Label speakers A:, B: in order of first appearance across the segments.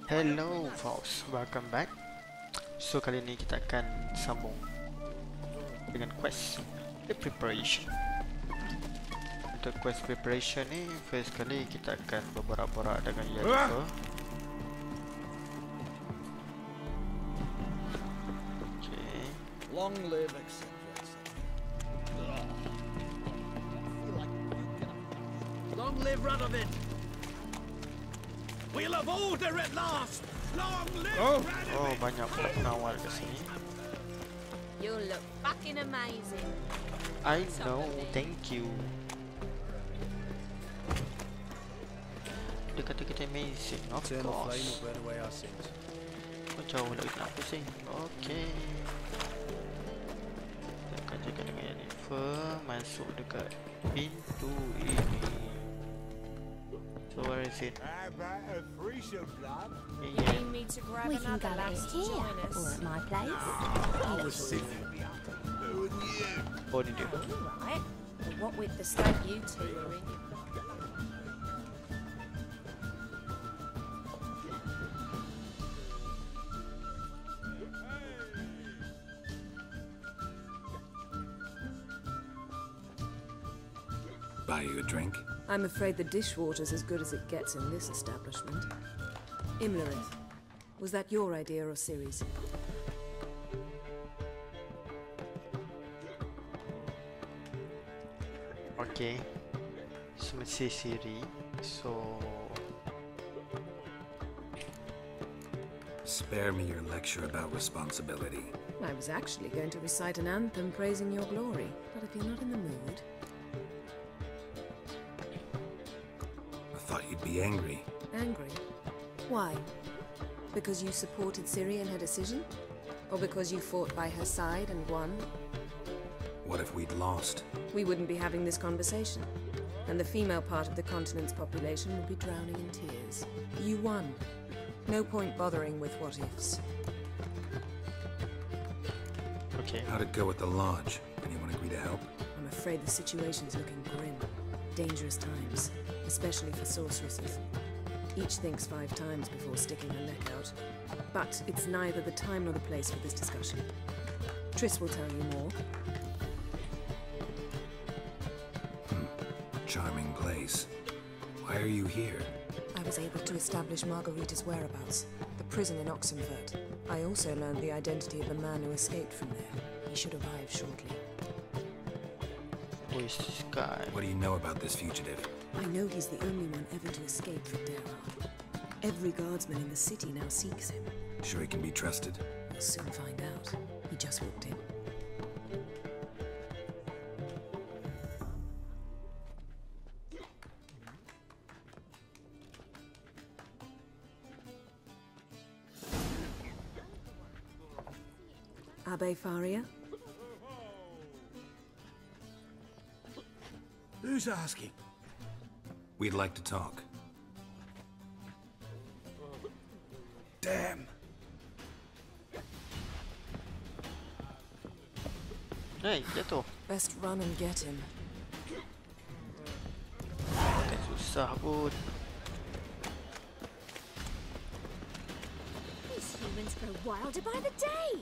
A: Hello folks, welcome back. So kali ini kita akan sambung dengan quest the preparation. Untuk quest preparation ni, first kali kita akan berborak-borak dengan Jennifer. Okay.
B: Long live acceptance. Long live Radovid! We'll have order at last! Long live Radovid!
A: Oh, banyak pengawal ke sini.
C: You look fucking amazing.
A: I know, thank you. Dia kata kita amazing, of course. Oh, jauh lagi nak pusing. Okay. Kita akan jaga dengan Jennifer. Masuk dekat pintu ini. So where is it?
C: You need me to grab
D: We can go
C: another lass to
D: here
C: join us.
D: or at my place.
A: Oh, ni dia.
C: Right. Well, what with the state you two are in?
E: Buy you a drink?
F: I'm afraid the dishwater's as good as it gets in this establishment. Imlerith, was that your idea or Siri's?
A: Okay. So let's say Siri. So
E: Spare me your lecture about responsibility.
F: I was actually going to recite an anthem praising your glory, but if you're not in the mood...
E: I thought you'd be angry.
F: Angry? Why? Because you supported Siri in her decision? Or because you fought by her side and won?
E: What if we'd lost?
F: We wouldn't be having this conversation. And the female part of the continent's population would be drowning in tears. You won. No point bothering with what-ifs.
A: okay.
E: How'd it go with the lodge? Anyone agree to help?
F: I'm afraid the situation's looking grim. Dangerous times, especially for sorceresses. Each thinks 5 times before sticking her neck out. But it's neither the time nor the place for this discussion. Triss will tell you more.
E: Charming place. Why are you here?
F: I was able to establish Margarita's whereabouts, the prison in Oxenfurt. I also learned the identity of the man who escaped from there. He should arrive shortly.
A: Who is this guy?
E: What do you know about this fugitive?
F: I know he's the only one ever to escape from Derhard. Every guardsman in the city now seeks him.
E: Sure he can be trusted?
F: We'll soon find out. He just walked in. Abbe Faria?
B: Who's asking?
E: We'd like to talk.
B: Damn.
A: Hey, jatuh.
F: Best run and get him.
A: Bukan susah pun.
C: These humans grow wilder by the day.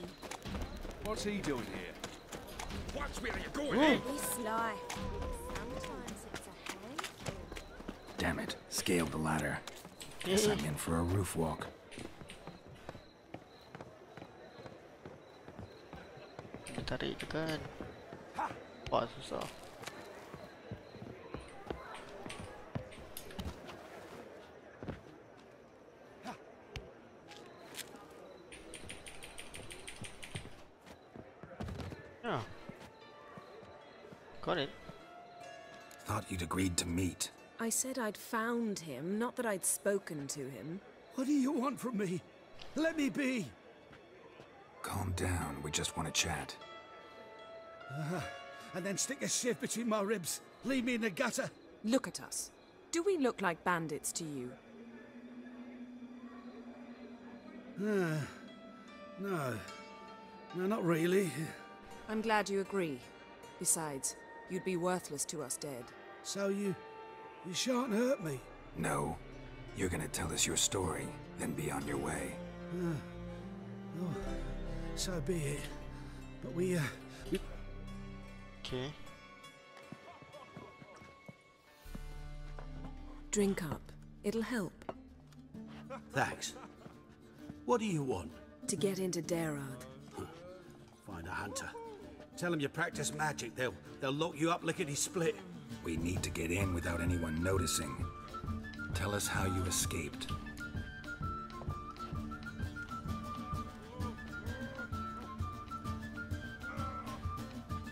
B: What's he doing here? Watch where you're going,
C: Be sly. Sometimes it's a handful.
E: Damn it. Scaled the ladder. Guess I'm in for a roof walk.
A: Tarik je kan. Wah, susah. Yeah. Got it.
E: Thought you'd agreed to meet.
F: I said I'd found him, not that I'd spoken to him.
B: What do you want from me? Let me be.
E: Calm down. We just want to chat.
B: And then stick a sieve between my ribs. Leave me in the gutter.
F: Look at us. Do we look like bandits to you?
B: No. No, not really.
F: I'm glad you agree. Besides, you'd be worthless to us dead.
B: So you shan't hurt me.
E: No. You're gonna tell us your story, then be on your way.
D: Oh, so be it. But we
A: Okay.
F: Drink up. It'll help.
D: Thanks. What do you want?
F: To get into Darad.
D: Find a hunter. Tell them you practice magic. They'll lock you up lickety-split.
E: We need to get in without anyone noticing. Tell us how you escaped.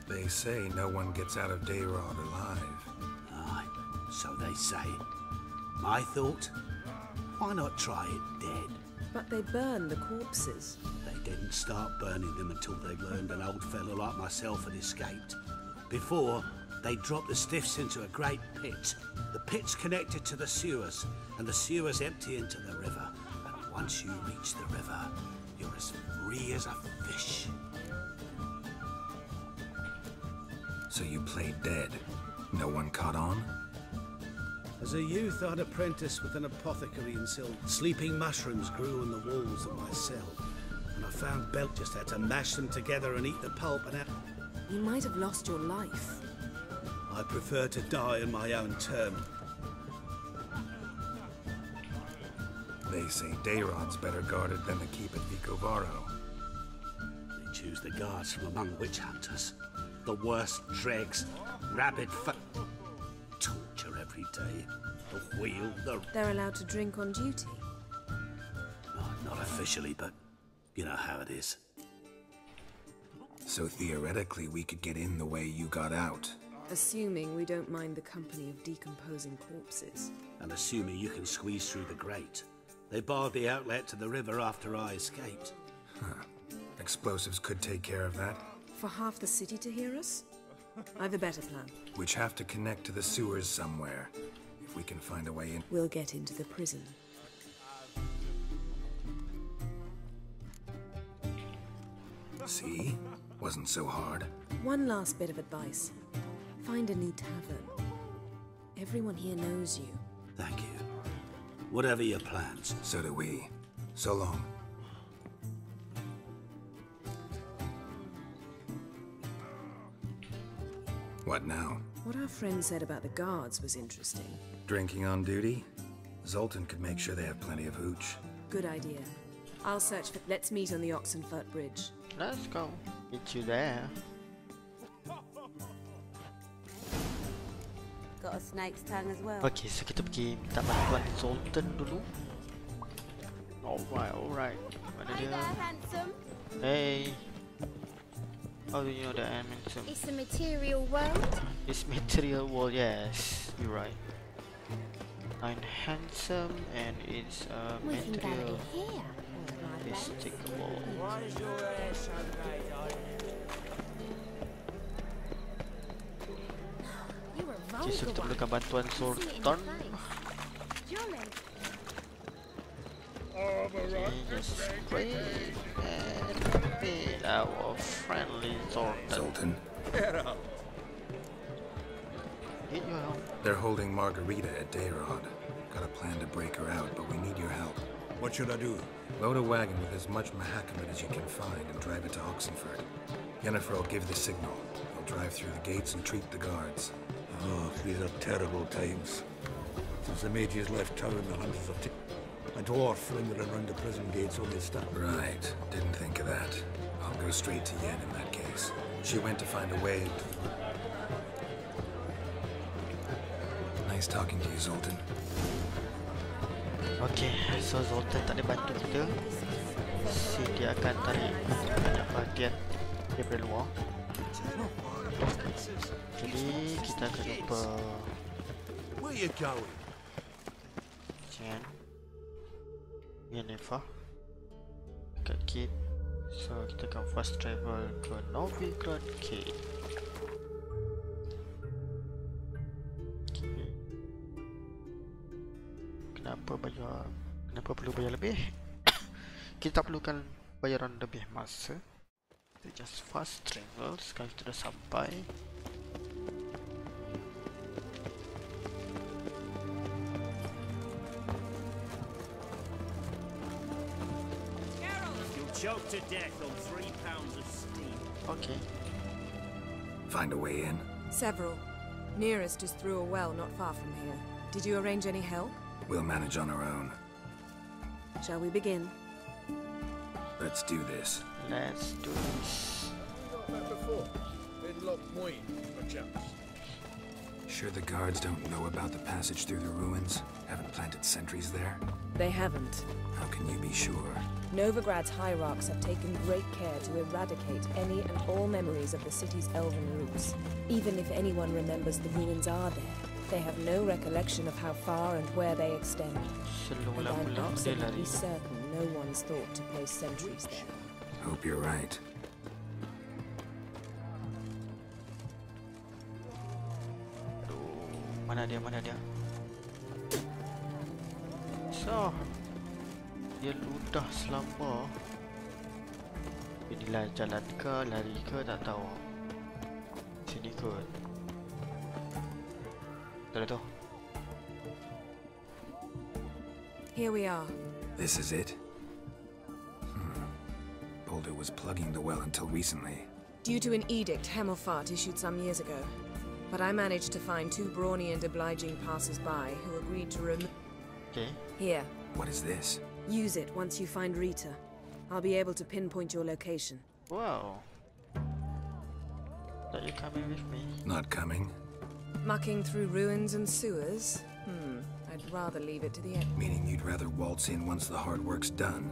E: They say no one gets out of Dayrod alive.
D: Aye, so they say. My thought? Why not try it dead?
F: But they burn the corpses.
D: They didn't start burning them until they learned an old fellow like myself had escaped. Before, they dropped the stiffs into a great pit. The pit's connected to the sewers, and the sewers empty into the river. And once you reach the river, you're as free as a fish.
E: So you played dead. No one caught on?
D: As a youth, I'd apprenticed with an apothecary until sleeping mushrooms grew on the walls of my cell. And I found Belt just had to mash them together and eat the pulp and
F: You might have lost your life.
D: I prefer to die on my own term.
E: They say Dayrod's better guarded than the keep at Vicovaro.
D: They choose the guards from among witch hunters. The worst dregs, rabid torture every day. The wheel,
F: They're allowed to drink on duty.
D: Not officially, but you know how it is.
E: So theoretically, we could get in the way you got out.
F: Assuming we don't mind the company of decomposing corpses.
D: And assuming you can squeeze through the grate. They barred the outlet to the river after I escaped.
E: Huh. Explosives could take care of that.
F: For half the city to hear us? I've a better plan.
E: Which have to connect to the sewers somewhere. If we can find a way in.
F: We'll get into the prison.
E: See? Wasn't so hard.
F: One last bit of advice. Find a new tavern. Everyone here knows you.
D: Thank you. Whatever your plans.
E: So do we. So long. What now?
F: What our friend said about the guards was interesting.
E: Drinking on duty? Zoltan could make sure they have plenty of hooch.
F: Good idea. I'll search for... Let's meet on the Oxenfurt Bridge.
A: Let's go. Meet you there.
C: Got a snake's tongue as well.
A: Okay, so kita pergi minta bantuan Zoltan dulu. Alright. Mana
C: Hi
A: dia?
C: there, handsome.
A: Hey. How do you know that I'm handsome?
C: It's a material world.
A: It's material world, yes. You're right. I'm handsome and it's
C: We can go
A: material.
C: here.
A: Mystical.
C: You were
A: Okay, so kita
C: vulgar
A: perlukan
C: one.
A: bantuan
C: See it in your
A: Sultan.
C: face. Jolly.
A: Okay, just pray and be our friendly Sultan.
E: Zoltan?
A: Need your help.
E: They're holding Margarita at Dayrod. Got a plan to break her out, but we need your help.
B: What should I do?
E: Load a wagon with as much Mahakamat as you can find and drive it to Oxenfurt. Yennefer will give the signal. They'll drive through the gates and treat the guards.
B: Oh, these are terrible times. Since the mages left town, the hunters have a dwarf lingering around the prison gates only stop.
E: Right. Didn't think of that. I'll go straight to Yen in that case. She went to find a way to the... Nice talking to you, Zoltan.
A: Okay, so Zoltan tak boleh bantu kita. Dia akan tarik banyak bahagian daripada luar. Jadi kita akan jumpa
B: Where you going?
A: Jen, Yennefer dekat gate. So kita akan fast travel ke Novigrad Gate. Okay. Kenapa perlu bayar lebih? Kita tak perlukan bayaran lebih masa. Kita just fast travel. Sekarang kita dah sampai.
D: choked to death on 3 pounds of steam.
A: Okay.
E: Find a way in?
F: Several. Nearest is through a well not far from here. Did you arrange any help?
E: We'll manage on our own.
F: Shall we begin?
E: Let's do this.
A: Let's do this.
B: Got that before? In Loch Moyne, perchance.
E: Sure the guards don't know about the passage through the ruins? Haven't planted sentries there?
F: They haven't.
E: How can you be sure?
F: Novigrad's hierarchs have taken great care to eradicate any and all memories of the city's elven roots. Even if anyone remembers the ruins are there, they have no recollection of how far and where they extend. And I'm
A: Pula dia
F: absolutely
A: lari.
F: certain no one's thought to place sentries there.
E: Hope you're right.
A: Aduh, mana dia, mana dia? So, dia ludah selamba. Inilah jalan ke, lari ke, tak tahu. Sini kot. Tak ada tu.
F: Here we are.
E: This is it? Boulder was plugging the well until recently.
F: Due to an edict Hemmelfart issued some years ago. But I managed to find 2 brawny and obliging passers-by who agreed to
A: Okay.
F: Here,
E: What is this?
F: use it once you find Rita. I'll be able to pinpoint your location.
A: Wow. Are you coming with me?
E: Not coming?
F: Mucking through ruins and sewers? I'd rather leave it to the end.
E: Meaning you'd rather waltz in once the hard work's done.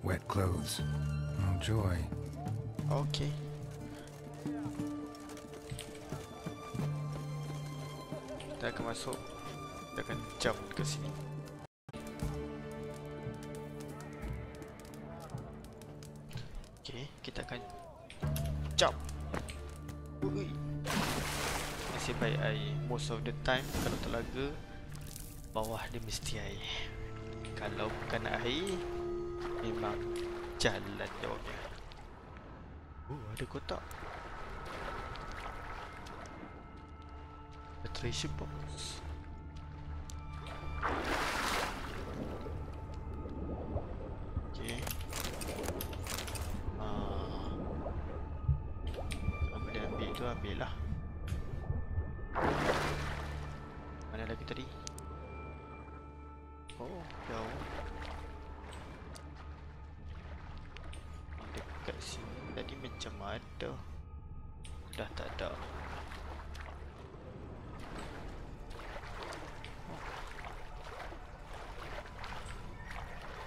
E: Wet clothes. Oh, joy.
A: Okay. Kita akan masuk. Kita akan jump ke sini. Okay, kita akan jump. Ui. Nasib baik air. Most of the time kalau telaga, bawah dia mesti air. Kalau bukan air, memang jalan jawabnya. Ada kotak. A treasure box. Okay. Kalau boleh ambil tu, ambil lah. Mana lagi tadi? Oh, jauh. Dekat sini tadi macam ada. Dah tak ada.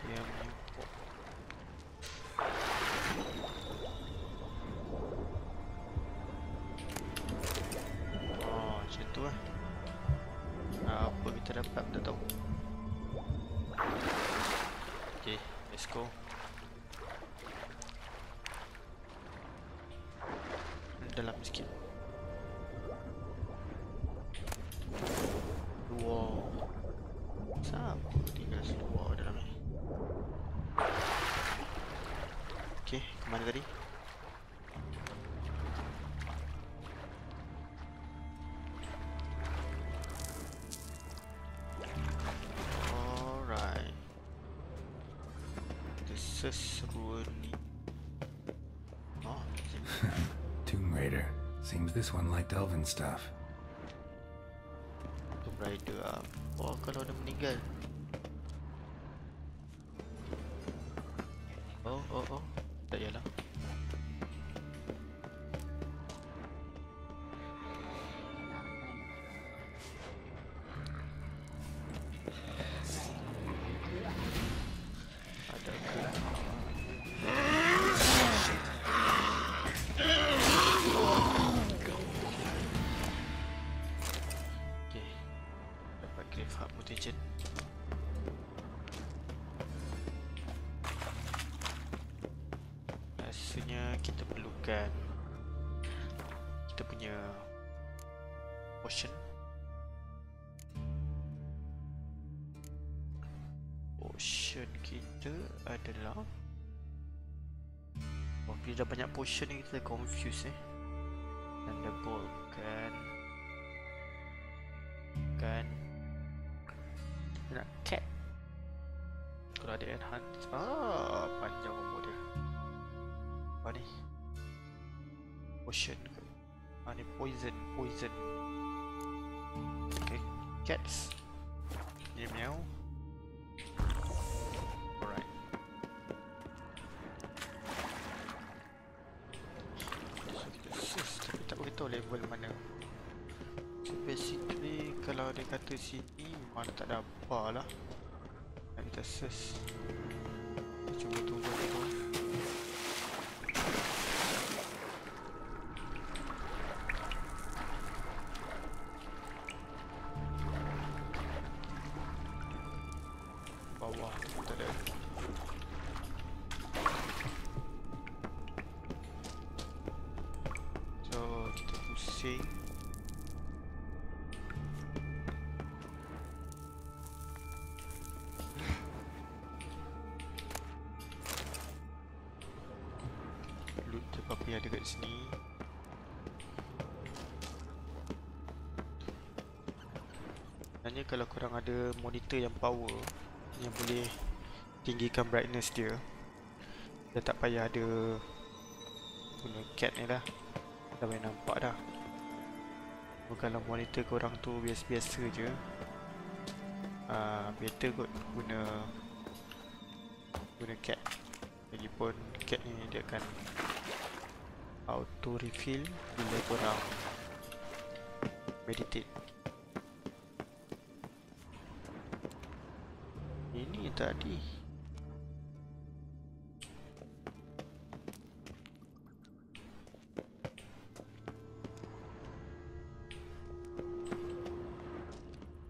A: Dia menyumpuk. Oh, macam tu lah. Apa kita dapat tak tahu. Okay, let's go. Dalam sikit. Wow. Siapa tinggal seluar dalam ni? Okay, kemana tadi? Alright. Kita seseru ni. Oh,
E: Tomb Raider. Seems this one liked elven stuff.
A: Tomb Raider apa kalau dia meninggal? Oh. Tak yalah. Ada ke? Okay. Dapat grave hub mutation. Rasanya kita perlukan kita punya potion. Potion kita adalah bila dah banyak potion ni kita confuse Thunderbolt kan kita nak cat. Kalau ada enhance. Panjang umur dia. Apa ni? Potion ke? Ni poison. Okay, cats. Meow. Alright. So kita sus, tapi tak beritahu level mana. So basically kalau dia kata sini memang tak ada apa lah. Kita sus. Kita cuba tunggu dulu. Bawah tak ada. So kita pusing. Loot apa yang ada kat sini. Sebenarnya kalau korang ada monitor yang power yang boleh tinggikan brightness dia, dah tak payah ada guna cat ni dah. Dah boleh nampak dah. Kalau monitor korang tu biasa-biasa je, better kot guna cat. Lagipun cat ni dia akan auto refill bila korang meditate. Ini tadi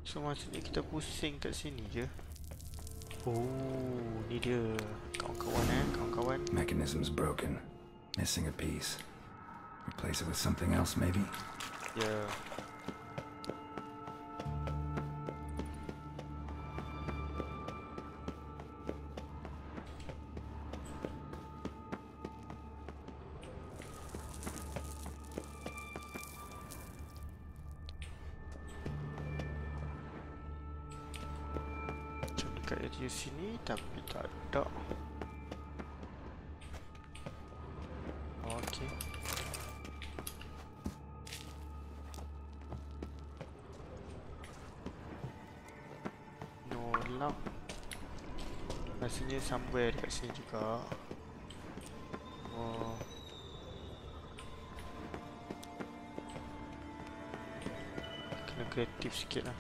A: so maksudnya kita pusing kat sini je. Oh, ni dia kawan-kawan.
E: Mechanism's broken. Missing a piece. Replace it with something else, maybe?
A: Yeah. Dekat area sini tapi tak ada. Okey. No lock. Rasanya somewhere dekat sini juga. Oh. Kena kreatif sikit lah.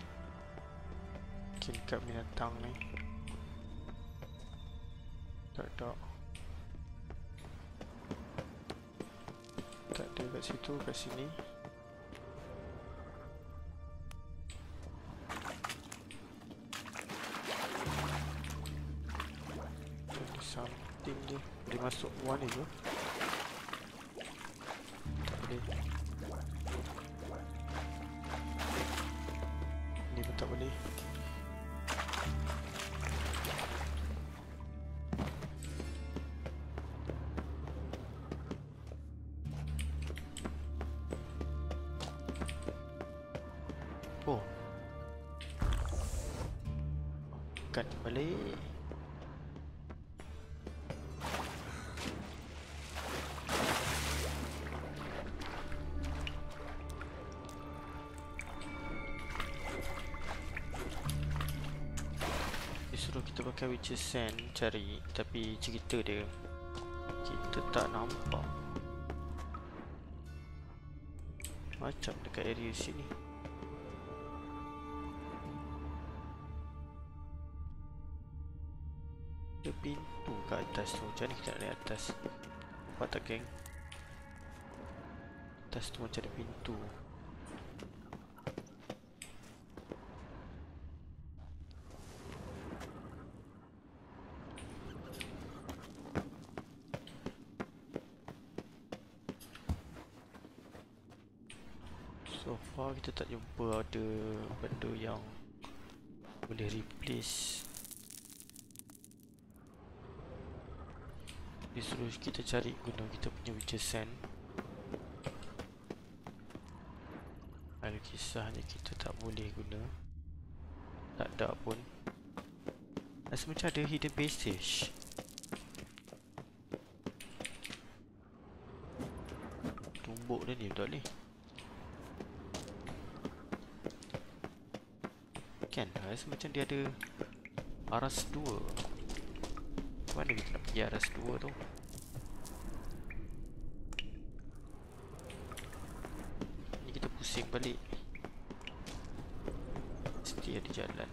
A: Mungkin kat binatang ni. Tak ada. Tak ada kat situ, kat sini. Ada something dia. Boleh masuk one ni tu. Tak boleh. Ni pun tak boleh. Oh. Kat balik. Disuruh kita pakai witcher sand cari, tapi cerita dia kita tak nampak. Macam dekat area sini. Ada pintu kat atas tu. Macam ni kita nak naik atas. Nampak tak geng? Atas tu macam ada pintu. So far kita tak jumpa ada benda yang boleh replace. Disuruh kita cari guna kita punya witcher sand. Ada kisahnya kita tak boleh guna. Tak ada pun. Rasa macam ada hidden passage. Tumbuk dia ni betul ni. Kan, rasa macam dia ada aras 2. Mana kita nak pergi aras 2 tu? Ni kita pusing balik. Mesti ada jalan.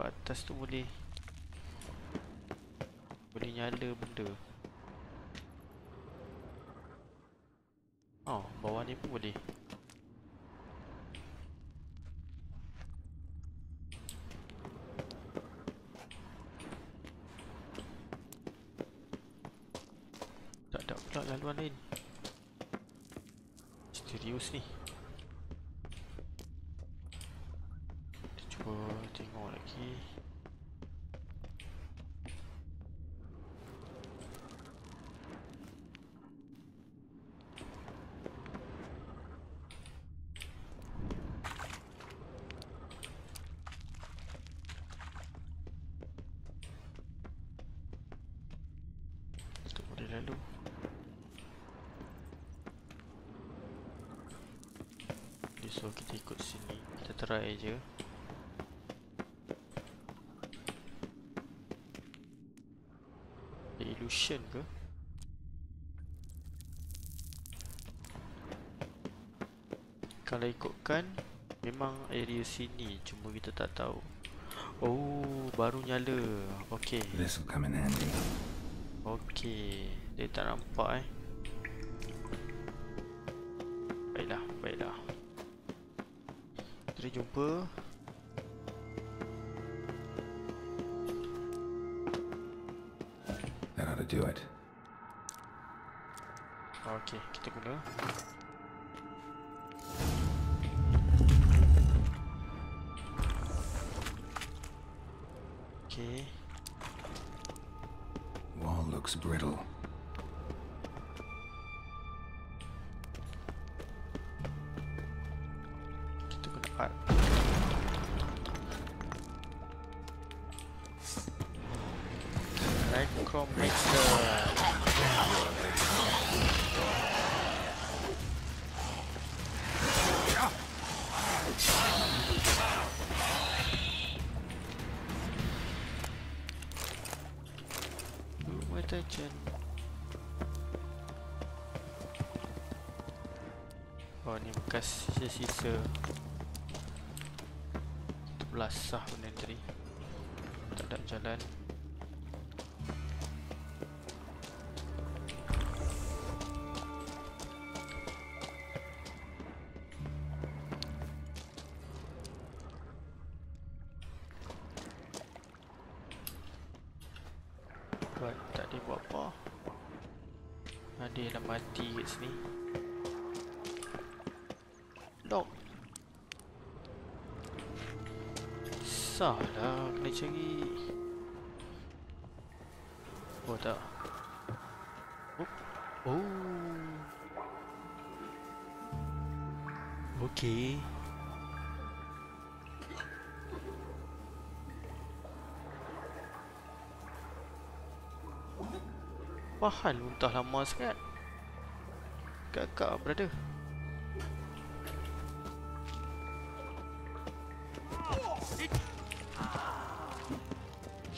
A: Atas tu boleh nyala benda. Oh, bawah ni pun boleh. Tak ada pula laluan lain. Misterius ni. Kita cuba tengok lagi. Lalu okay, so kita ikut sini. Kita try je. Illusion ke? Kalau ikutkan memang area sini, cuma kita tak tahu. Oh, baru nyala. Okay.
E: This will come in handy.
A: Okay, dia tak nampak Baiklah, baiklah. Kita jumpa.
E: That ought to do it.
A: Okay, kita guna. Okay.
E: Wall looks brittle.
A: Kita guna art. Komputer. Attention. Oh, ni bekas sisa-sisa. Kita belasah benda tadi. Tak ada jalan. Tak ada buat apa. Ada yang dah mati kat sini. Lock. Salah kena cari. Oh tak. Oh. Okay. Apa hal muntah lama sangat? Kakak, brother.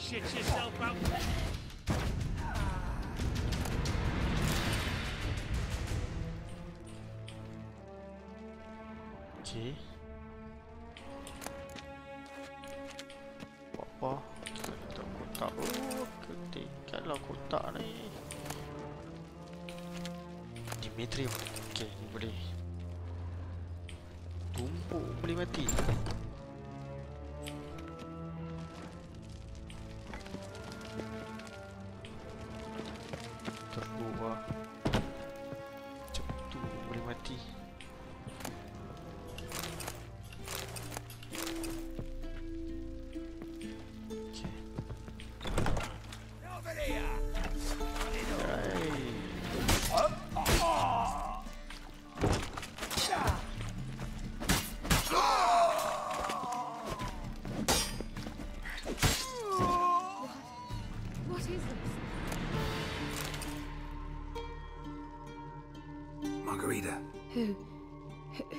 D: Shit yourself out.
A: Okay. Apa? Kita letak kotak. Oh, ketikkanlah kotak ni. Dimitri. Okay, ni boleh tumpuk, boleh mati. Terluar. Macam tu boleh mati. Okay.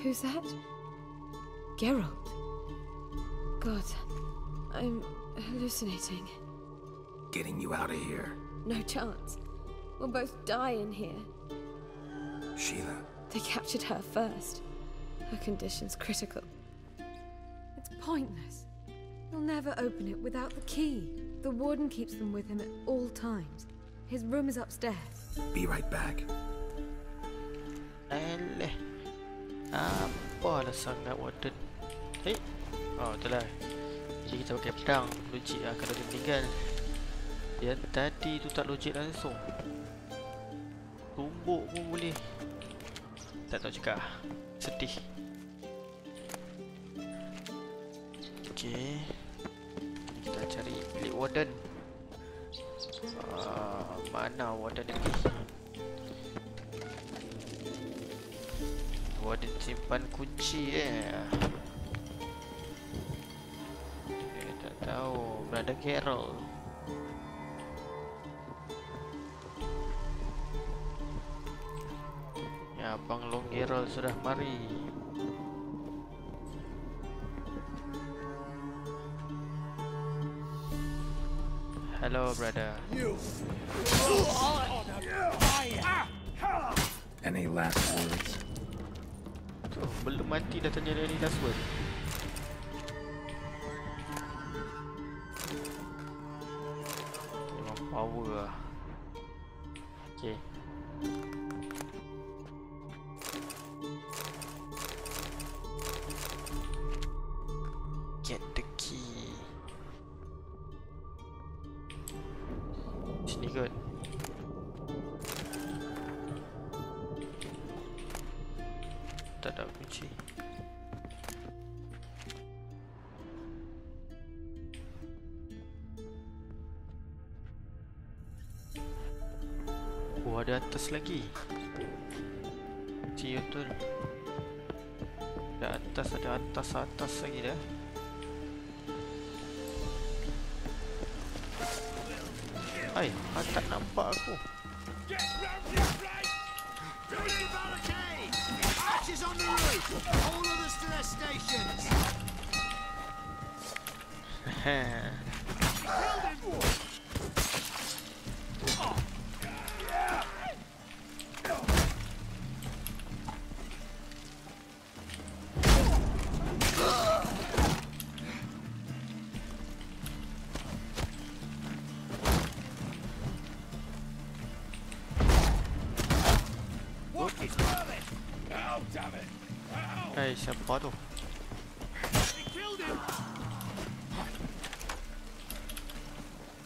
F: Who's that? Geralt. God, I'm hallucinating.
E: Getting you out of here.
F: No chance. We'll both die in here.
E: Sheila.
F: They captured her first. Her condition's critical. It's pointless. He'll never open it without the key. The warden keeps them with him at all times. His room is upstairs.
E: Be right back.
A: Alah. Apalah sangat warden. Oh, itulah. Jadi kita pakai pedang. Logik lah kalau dia meninggal. Yang tadi tu tak logik langsung. Tumbuk pun boleh. Tak tahu juga. Sedih. Okay. Kita cari bilik warden. Mana warden ni? Warden simpan kunci tak tahu. Berada Geralt. Ya, Abang Long Geralt sudah mari. Hello, brother.
E: Any last words?
A: Oh, belum mati dah tanya dia ni last word. Memang power lah. Okay. Get the key. Sini kot. Tak ada kunci. Oh, ada atas lagi. Kunci betul. Ada atas lagi dah. Hai, tak nampak aku.
D: Archers on the roof! All others to their stations!
A: Hai, siapa tu?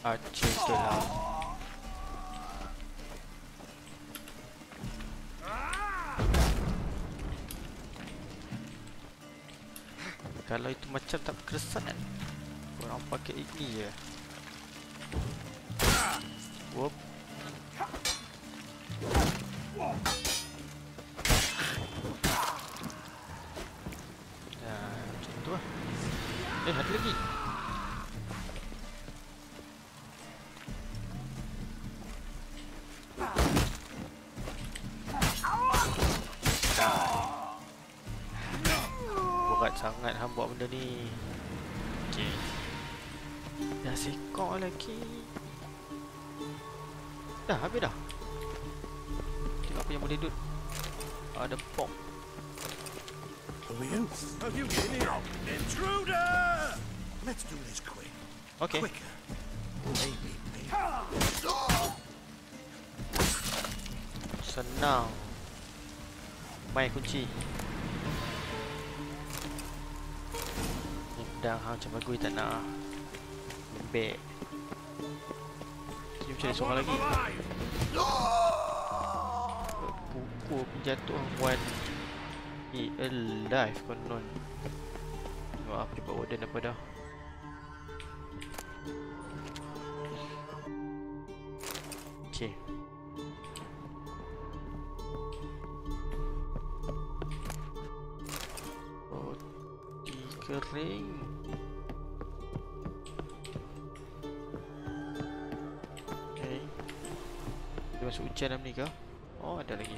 A: Aceh tu lah. Kalau itu macam tak berkesan, korang pakai ini je. Whoop. Macam tu lah. Ada lagi. Berat sangat hang buat benda ni. Okay. Dah sekor lagi. Dah habis dah. Tengok apa yang boleh duduk. Ada pom.
B: Have you been here? Intruder! Let's do this quick.
A: Okay.
B: Quicker. Maybe.
A: Senang. Main kunci. Ni pedang hang macam bagus tak nak. Lembek. Dia macam ada seorang lagi. Pukul penjatuh Wan. Alive konon. Tengok apa dia buat warden apa dah. Okay. Roti kering. Okay. Dia masuk hujan dalam ni ke? Oh, ada lagi.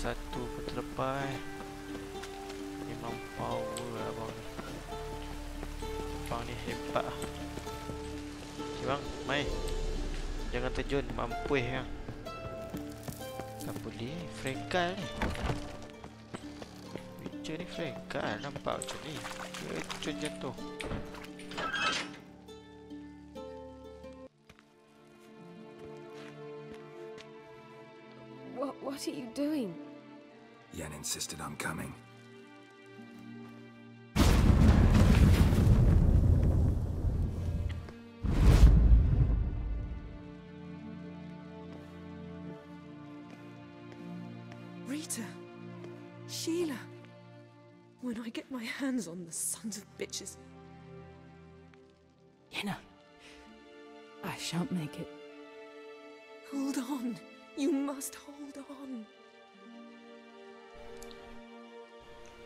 A: satu pun terlepas. Memang power abang ni. Abang ni hebat lah. Okay bang, mai. Jangan terjun, mampus ya. Tak boleh, frekal ni. Witcher ni frekal, nampak macam ni. Terjun jatuh.
F: What are you doing?
E: Yen insisted on coming.
F: Rita, Sheila. When I get my hands on the sons of bitches.
G: Yenna, I shan't make it.
F: Hold on. You must hold on.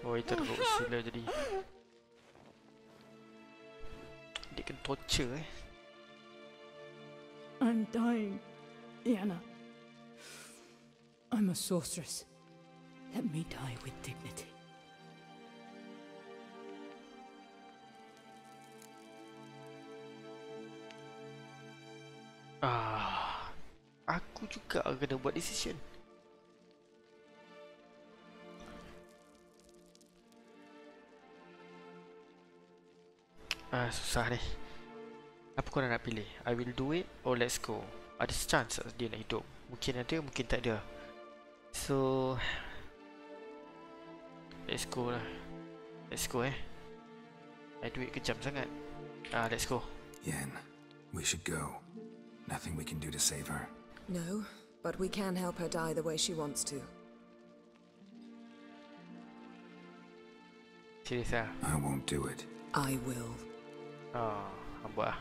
A: Oh, teruk sila jadi. Dia kena torture
G: I'm dying, Yenna. I'm a sorceress. Let me die with dignity.
A: Aku juga kena buat decision. Susah ni. Apa korang nak pilih? I will do it or let's go? Ada chance dia nak hidup. Mungkin ada, mungkin tak ada. So let's go lah. Let's go I duit kejam sangat. Let's go.
E: Yen, we should go. Nothing we can do to save her.
F: No, but we can help her die the way she wants to.
A: Serius lah.
E: I won't do it.
F: I will.
A: Hang buat lah.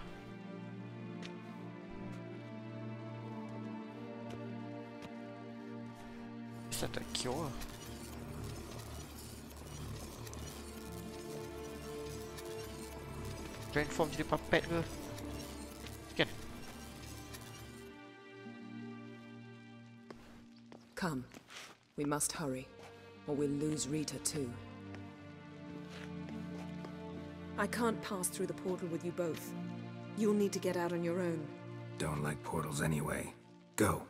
A: Bisa tak cure lah. Transform jadi puppet ke? Kan?
F: Come. We must hurry, or we'll lose Rita too. I can't pass through the portal with you both. You'll need to get out on your own.
E: Don't like portals anyway. Go.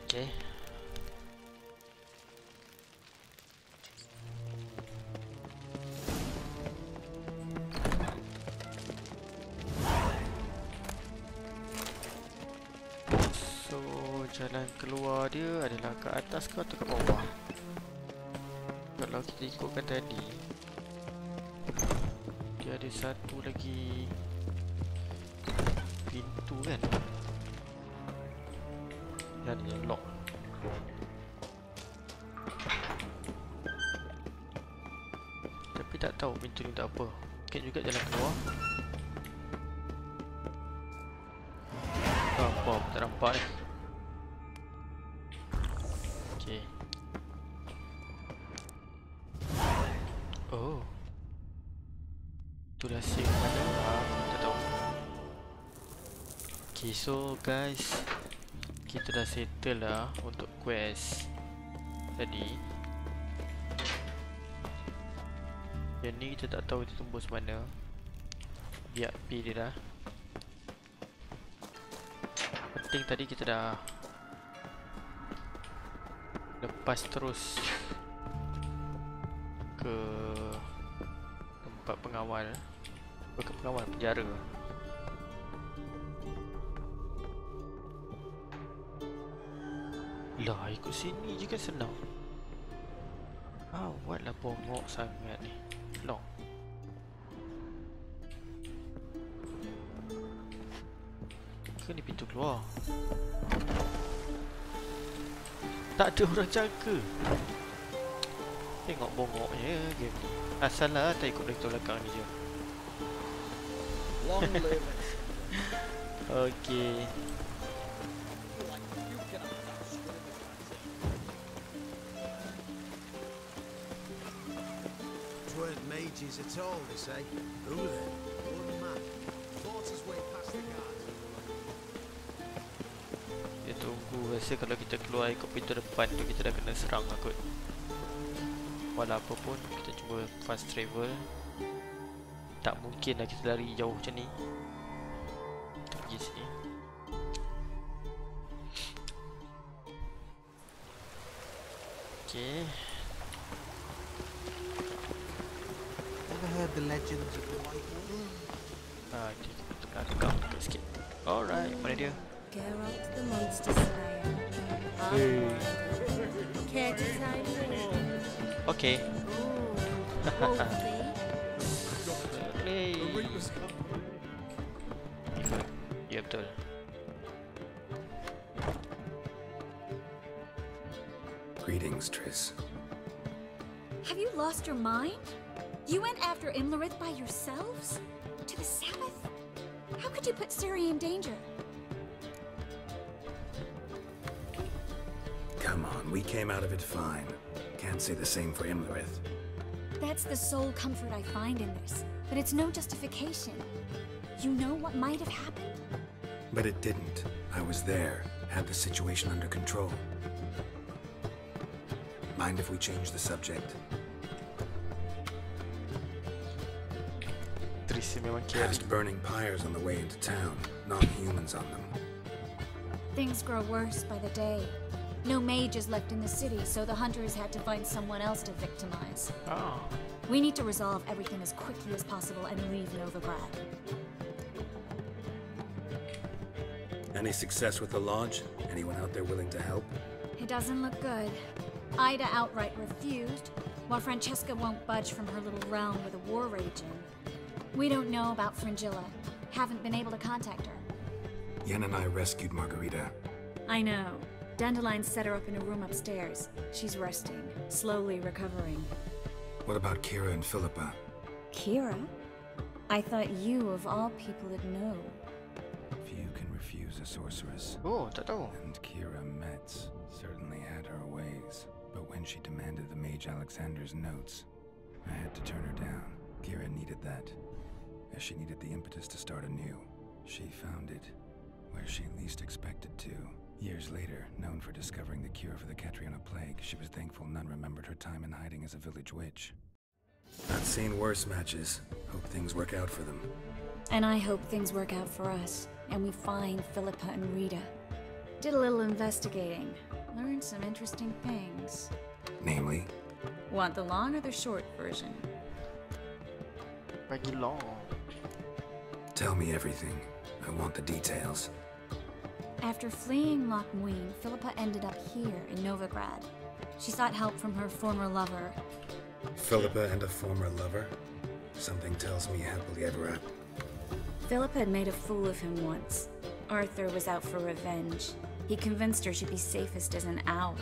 A: Okay. So, jalan keluar dia adalah ke atas ke atau ke bawah? Kalau kita ikutkan tadi, dia ada satu lagi pintu kan? Dan dia lock. Tapi tak tahu pintu ni tak apa. Mungkin juga jalan keluar. Apa? Tak nampak ni. Okay. Oh. Tu rahsia mana? Aku tak tahu. Okay, so guys, kita dah settle lah untuk quest tadi. Yang ni kita tak tahu kita tembus mana. Biar pi dia dah. Penting tadi kita dah lepas terus ke tempat pengawal. Ke pengawal penjara. Lah, ikut sini je kan senang. Awatlah bongok sangat ni. Long. Ke ni pintu keluar? Tak ada orang jaga. Tengok bongoknya game ni. Asal lah tak ikut dari belakang ni je.
H: Long live it.
A: Okay.
D: Weren't me mages at all, they say. Who then? One man. Fought his way past the guards.
A: Dia tunggu, rasa kalau kita keluar ikut pintu depan tu kita dah kena serang lah kot. Walau apa pun kita cuba fast travel. Tak mungkin lah kita lari jauh macam ni. Kita pergi sini. Okay.
H: Ever heard the legends of the White Wolf?
A: Okay, kita kagak sikit. Alright, mana dia?
C: Geralt the Monster Slayer.
A: Hey.
C: Care to sign me?
A: Okay.
C: Wolfie.
A: Hey. Ya betul.
E: Greetings, Triss.
I: Have you lost your mind? You went after Imlerith by yourselves? To the Sabbath? How could you put Siri in danger?
E: Come on, we came out of it fine. Can't say the same for Imlerith.
I: That's the sole comfort I find in this, but it's no justification. You know what might have happened?
E: But it didn't. I was there, had the situation under control. Mind if we change the subject?
A: Trisi memang carry.
E: Past burning pyres on the way into town, not humans on them.
I: Things grow worse by the day. No mages left in the city, so the hunters had to find someone else to victimize.
A: Ah.
I: We need to resolve everything as quickly as possible and leave Novigrad.
E: Any success with the lodge? Anyone out there willing to help?
I: It doesn't look good. Ida outright refused, while Francesca won't budge from her little realm with a war raging. We don't know about Fringilla. Haven't been able to contact her.
E: Yen and I rescued Margarita.
I: I know. Dandelion set her up in a room upstairs. She's resting, slowly recovering.
E: What about Kira and Philippa?
I: Kira? I thought you, of all people, would know.
E: Few can refuse a sorceress.
A: Oh, tak tahu.
E: And Kira Metz certainly had her ways. But when she demanded the Mage Alexander's notes, I had to turn her down. Kira needed that, as she needed the impetus to start anew. She found it where she least expected to. Years later, known for discovering the cure for the Catriona plague, she was thankful none remembered her time in hiding as a village witch. I've seen worse matches. Hope things work out for them.
I: And I hope things work out for us, and we find Philippa and Rita. Did a little investigating. Learned some interesting things.
E: Namely?
I: Want the long or the short version?
A: Bagi long.
E: Tell me everything. I want the details.
I: After fleeing Loch Muin, Philippa ended up here in Novigrad. She sought help from her former lover.
E: Philippa and a former lover? Something tells me happily ever after.
I: Philippa had made a fool of him once. Arthur was out for revenge. He convinced her she'd be safest as an owl.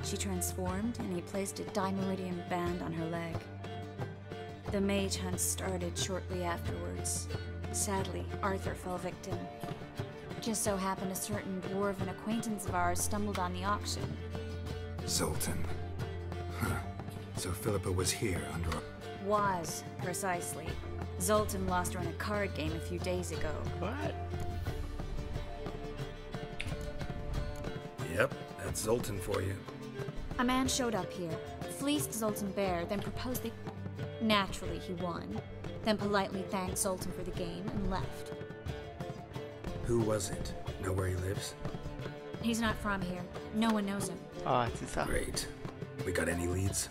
I: She transformed, and he placed a Dimeridian band on her leg. The mage hunt started shortly afterwards. Sadly, Arthur fell victim. Just so happened a certain dwarven acquaintance of ours stumbled on the auction.
E: Zoltan. Huh. So Philippa was here under a...
I: Was, precisely. Zoltan lost her in a card game a few days ago.
A: What?
E: Yep, that's Zoltan for you.
I: A man showed up here, fleeced Zoltan bare, then proposed they... Naturally, he won. Then politely thanked Zoltan for the game and left.
E: Who was it? Know where he lives?
I: He's not from here. No one knows him.
A: Ah, susah.
E: Great. We got any leads?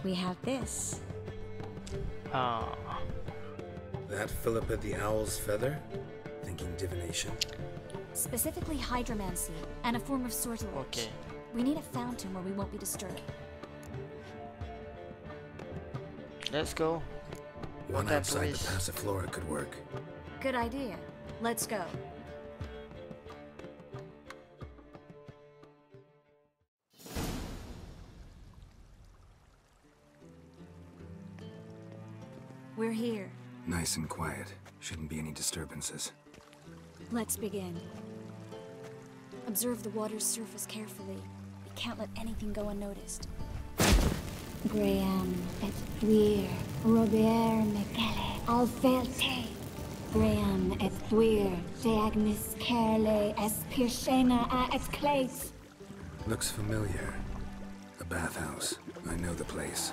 I: We have this.
A: Ah.
E: That Philippa the Owl's feather? Thinking divination?
I: Specifically hydromancy, and a form of sortilege.
A: Okay.
I: We need a fountain where we won't be disturbed.
A: Let's go.
E: One
A: That
E: outside
A: wish.
E: the Passiflora could work.
I: Good idea. Let's go. We're here.
E: Nice and quiet. Shouldn't be any disturbances.
I: Let's begin. Observe the water's surface carefully. We can't let anything go unnoticed. Graham et thuir, Robert Mekele, Alfelte. Graham et thuir, Deagnis Kerle, Espirshena a et Clates.
E: Looks familiar. A bathhouse. I know the place.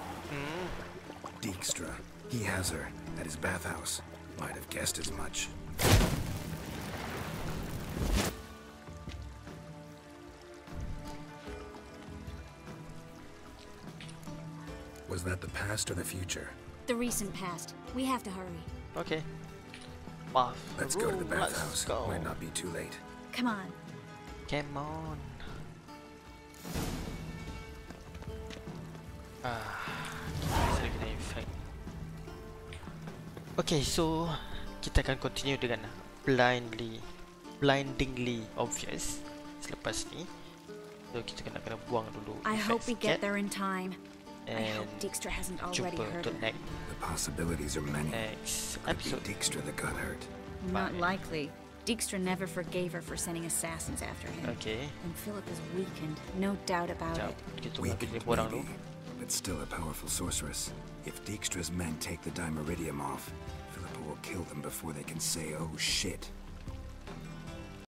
E: Dijkstra. He has her at his bathhouse. Might have guessed as much. Was that the past or the future?
I: The recent past. We have to hurry.
A: Okay. Maaf.
E: Let's go to the
A: Let's
E: bathhouse.
A: go.
E: Might not be too late.
I: Come on.
A: Come on. Saya kena effect. Okay, so kita akan continue dengan blindingly obvious selepas ni. So kita kena buang dulu.
I: I hope we
A: effect
I: get there in time. I hope
A: and
I: Dijkstra hasn't already
A: jumpa
I: heard
A: untuk
I: her.
E: The possibilities are many.
A: next
E: Could be
A: episode.
E: Dijkstra that got hurt.
I: Not likely. Dijkstra never forgave her for sending assassins after him.
A: Okay.
I: And Philip is weakened, no doubt about
A: Sekejap.
I: it.
A: Kita tunggu
E: Weakened,
A: kita orang dulu.
E: maybe, but still a powerful sorceress. If Dijkstra's men take the Dimeridium off, Philippa will kill them before they can say, oh shit.